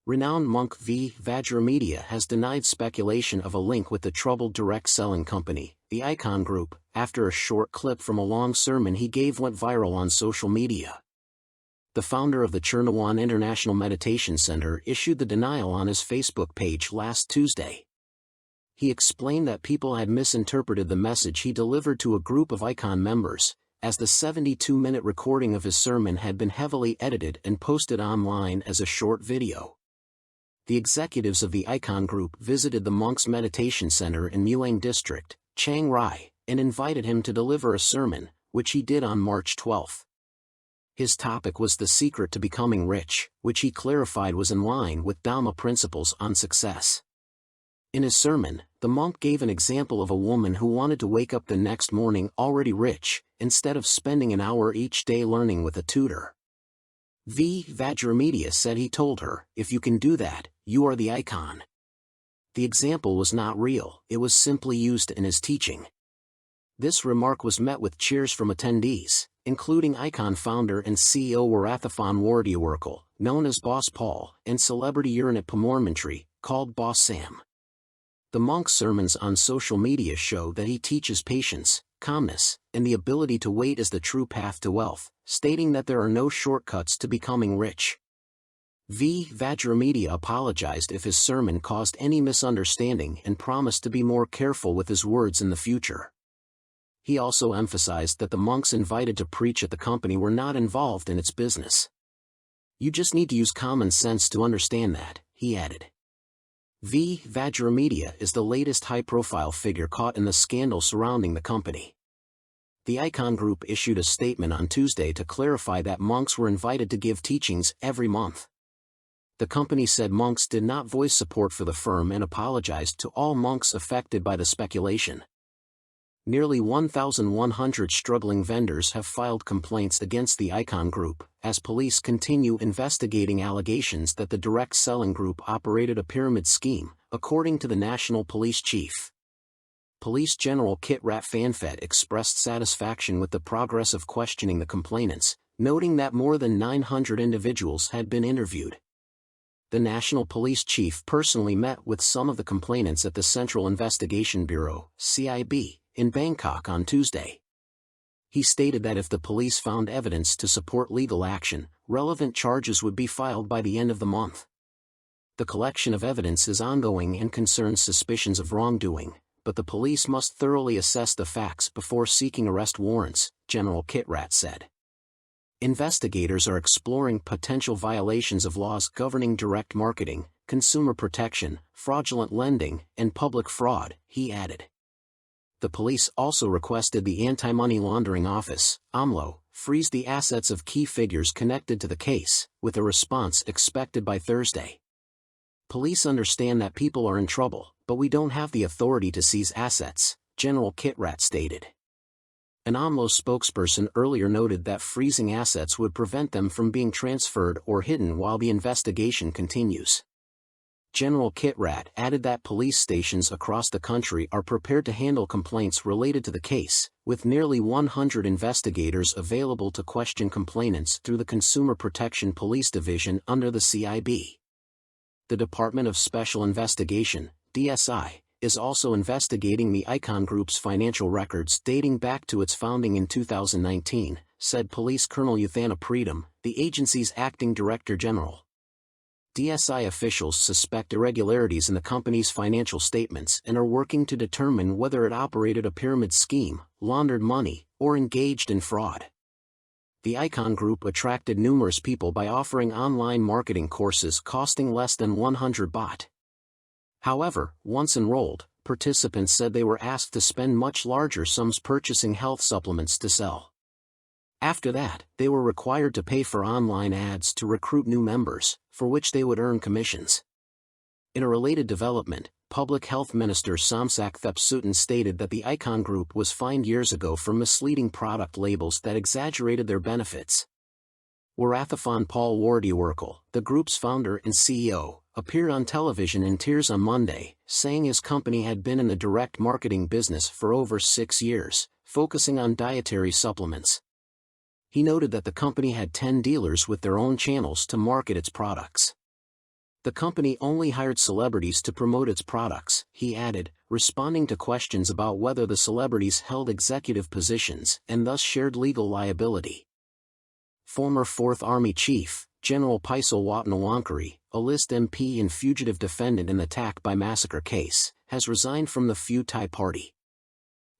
Renowned monk Vajiramedhia has denied speculation of a link with the troubled direct-selling company, the Icon Group, after a short clip from a long sermon he gave went viral on social media. The founder of the Chernawan International Meditation Center issued the denial on his Facebook page last Tuesday. He explained that people had misinterpreted the message he delivered to a group of Icon members, as the 72-minute recording of his sermon had been heavily edited and posted online as a short video. The executives of the Icon Group visited the monk's meditation center in Muang District, Chiang Rai, and invited him to deliver a sermon, which he did on March 12. His topic was the secret to becoming rich, which he clarified was in line with Dhamma principles on success. In his sermon, the monk gave an example of a woman who wanted to wake up the next morning already rich, instead of spending an hour each day learning with a tutor. Vajiramedhia said he told her, "If you can do that, you are the icon." The example was not real, it was simply used in his teaching. This remark was met with cheers from attendees, including Icon founder and CEO Wattanawongkiri, known as Boss Paul, and celebrity urinate Pamormantry, called Boss Sam. The monk's sermons on social media show that he teaches patience, calmness, and the ability to wait as the true path to wealth, stating that there are no shortcuts to becoming rich. Vajiramedhia apologized if his sermon caused any misunderstanding and promised to be more careful with his words in the future. He also emphasized that the monks invited to preach at the company were not involved in its business. "You just need to use common sense to understand that," he added. Vajiramedhia is the latest high-profile figure caught in the scandal surrounding the company. The Icon Group issued a statement on Tuesday to clarify that monks were invited to give teachings every month. The company said monks did not voice support for the firm and apologized to all monks affected by the speculation. Nearly 1,100 struggling vendors have filed complaints against the Icon Group, as police continue investigating allegations that the direct selling group operated a pyramid scheme, according to the National Police Chief. Police General Kit Ratfanfet expressed satisfaction with the progress of questioning the complainants, noting that more than 900 individuals had been interviewed. The National Police Chief personally met with some of the complainants at the Central Investigation Bureau, CIB, in Bangkok on Tuesday. He stated that if the police found evidence to support legal action, relevant charges would be filed by the end of the month. The collection of evidence is ongoing and concerns suspicions of wrongdoing, but the police must thoroughly assess the facts before seeking arrest warrants, General Kitrat said. Investigators are exploring potential violations of laws governing direct marketing, consumer protection, fraudulent lending, and public fraud, he added. The police also requested the Anti-Money Laundering Office, AMLO, freeze the assets of key figures connected to the case, with a response expected by Thursday. "Police understand that people are in trouble, but we don't have the authority to seize assets," General Kitrat stated. An AMLO spokesperson earlier noted that freezing assets would prevent them from being transferred or hidden while the investigation continues. General Kitrat added that police stations across the country are prepared to handle complaints related to the case, with nearly 100 investigators available to question complainants through the Consumer Protection Police Division under the CIB. The Department of Special Investigation, DSI, is also investigating the Icon Group's financial records dating back to its founding in 2019, said Police Colonel Yuthana Preetam, the agency's acting Director General. DSI officials suspect irregularities in the company's financial statements and are working to determine whether it operated a pyramid scheme, laundered money, or engaged in fraud. The Icon Group attracted numerous people by offering online marketing courses costing less than 100 baht. However, once enrolled, participants said they were asked to spend much larger sums purchasing health supplements to sell. After that, they were required to pay for online ads to recruit new members, for which they would earn commissions. In a related development, Public Health Minister Somsak Thepsutin stated that the Icon Group was fined years ago for misleading product labels that exaggerated their benefits. Warathafan Paul Wardiawarkal, the group's founder and CEO, appeared on television in tears on Monday, saying his company had been in the direct marketing business for over 6 years, focusing on dietary supplements. He noted that the company had 10 dealers with their own channels to market its products. The company only hired celebrities to promote its products, he added, responding to questions about whether the celebrities held executive positions and thus shared legal liability. Former 4th Army Chief, General Pisal Wattanawongkiri, a list MP and fugitive defendant in the attack by massacre case, has resigned from the Pheu Thai party.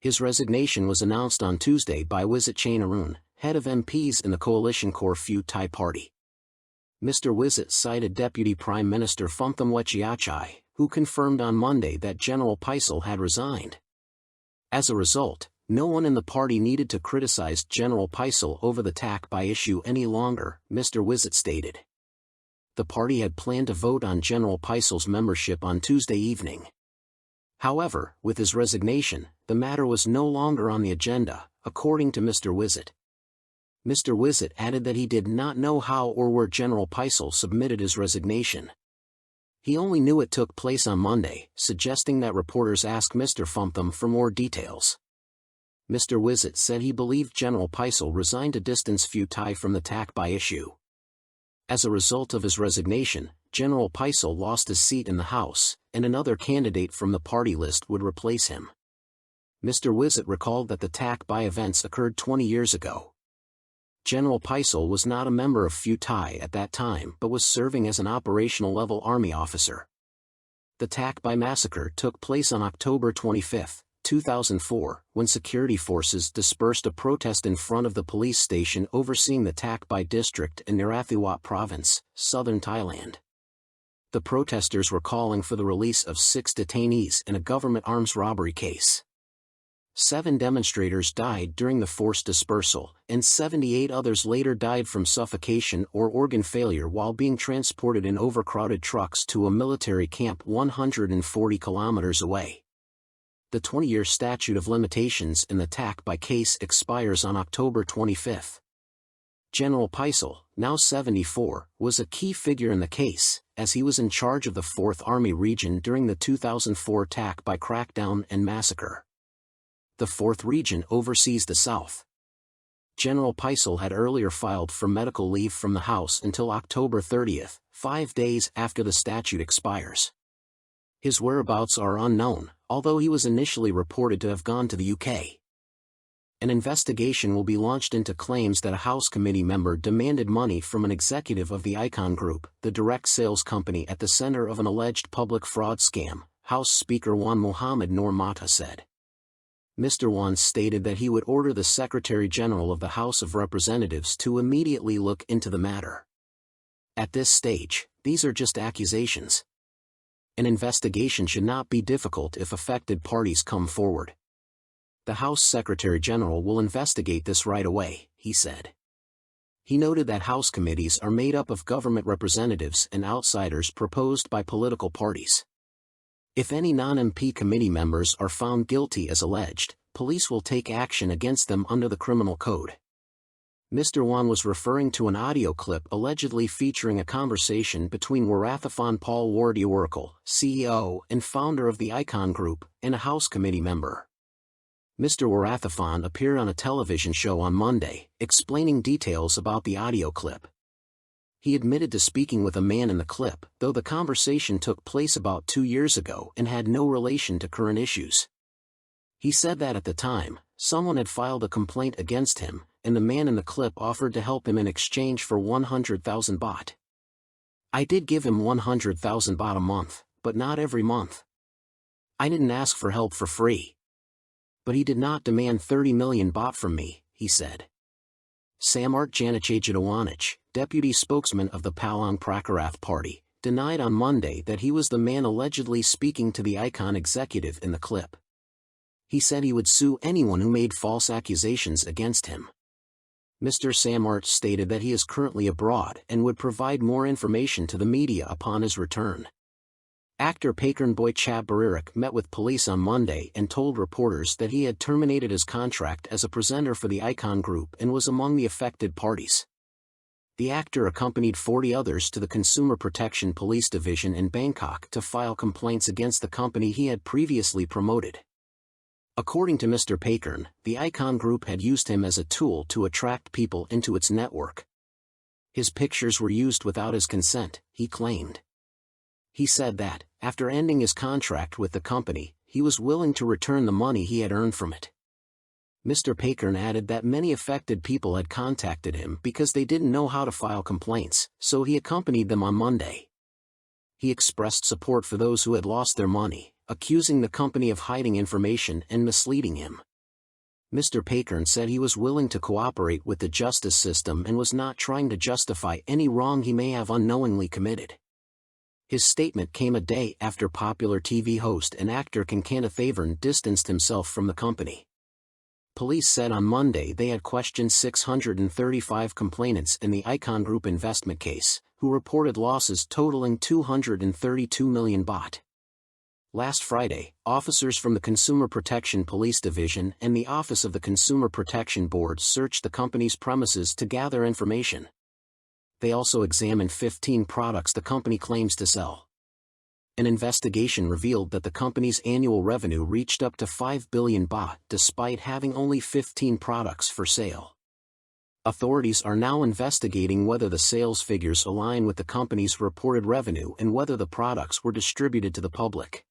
His resignation was announced on Tuesday by Wisat Arun, head of MPs in the coalition core Pheu Thai party. Mr. Wisat cited Deputy Prime Minister Phumtham Wechayachai, who confirmed on Monday that General Pisal had resigned. As a result, no one in the party needed to criticize General Pisal over the attack by issue any longer, Mr. Wisat stated. The party had planned to vote on General Pisal's membership on Tuesday evening. However, with his resignation, the matter was no longer on the agenda, according to Mr. Wisat. Mr. Wisat added that he did not know how or where General Pisal submitted his resignation. He only knew it took place on Monday, suggesting that reporters ask Mr. Phumtham for more details. Mr. Wisat said he believed General Pisal resigned to distance Pheu Thai from the attack by issue. As a result of his resignation, General Pisal lost his seat in the House, and another candidate from the party list would replace him. Mr. Wisat recalled that the attack by events occurred 20 years ago. General Pisal was not a member of Pheu Thai at that time but was serving as an operational-level army officer. The attack by massacre took place on October 25, 2004, when security forces dispersed a protest in front of the police station overseeing the attack by district in Narathiwat province, southern Thailand. The protesters were calling for the release of 6 detainees in a government arms robbery case. 7 demonstrators died during the forced dispersal, and 78 others later died from suffocation or organ failure while being transported in overcrowded trucks to a military camp 140 kilometers away. The 20-year statute of limitations in the attack by case expires on October 25. General Pisal, now 74, was a key figure in the case, as he was in charge of the 4th Army Region during the 2004 attack by crackdown and massacre. The 4th Region oversees the South. General Pisal had earlier filed for medical leave from the House until October 30, 5 days after the statute expires. His whereabouts are unknown, although he was initially reported to have gone to the UK. An investigation will be launched into claims that a House committee member demanded money from an executive of the Icon Group, the direct sales company at the center of an alleged public fraud scam, House Speaker Wan Mohammed Noor Mata said. Mr. Wan stated that he would order the Secretary General of the House of Representatives to immediately look into the matter. At this stage, these are just accusations. An investigation should not be difficult if affected parties come forward. The House Secretary General will investigate this right away, he said. He noted that House committees are made up of government representatives and outsiders proposed by political parties. If any non-MP committee members are found guilty as alleged, police will take action against them under the Criminal Code. Mr. Wan was referring to an audio clip allegedly featuring a conversation between Warathaphon Paul Wardiawarkal, CEO and founder of the Icon Group, and a House committee member. Mr. Warathaphon appeared on a television show on Monday, explaining details about the audio clip. He admitted to speaking with a man in the clip, though the conversation took place about 2 years ago and had no relation to current issues. He said that at the time, someone had filed a complaint against him, and the man in the clip offered to help him in exchange for 100,000 baht. I did give him 100,000 baht a month, but not every month. I didn't ask for help for free. But he did not demand 30 million baht from me, he said. Samart Janachajadawanich, deputy spokesman of the Palang Prakarath party, denied on Monday that he was the man allegedly speaking to the Icon executive in the clip. He said he would sue anyone who made false accusations against him. Mr. Samart stated that he is currently abroad and would provide more information to the media upon his return. Actor Pakernboy Chabarirak met with police on Monday and told reporters that he had terminated his contract as a presenter for the Icon Group and was among the affected parties. The actor accompanied 40 others to the Consumer Protection Police Division in Bangkok to file complaints against the company he had previously promoted. According to Mr. Pakern, the Icon Group had used him as a tool to attract people into its network. His pictures were used without his consent, he claimed. He said that, after ending his contract with the company, he was willing to return the money he had earned from it. Mr. Pakern added that many affected people had contacted him because they didn't know how to file complaints, so he accompanied them on Monday. He expressed support for those who had lost their money, accusing the company of hiding information and misleading him. Mr. Pakern said he was willing to cooperate with the justice system and was not trying to justify any wrong he may have unknowingly committed. His statement came a day after popular TV host and actor Kankanathavan distanced himself from the company. Police said on Monday they had questioned 635 complainants in the Icon Group investment case, who reported losses totaling 232 million baht. Last Friday, officers from the Consumer Protection Police Division and the Office of the Consumer Protection Board searched the company's premises to gather information. They also examined 15 products the company claims to sell. An investigation revealed that the company's annual revenue reached up to 5 billion baht despite having only 15 products for sale. Authorities are now investigating whether the sales figures align with the company's reported revenue and whether the products were distributed to the public.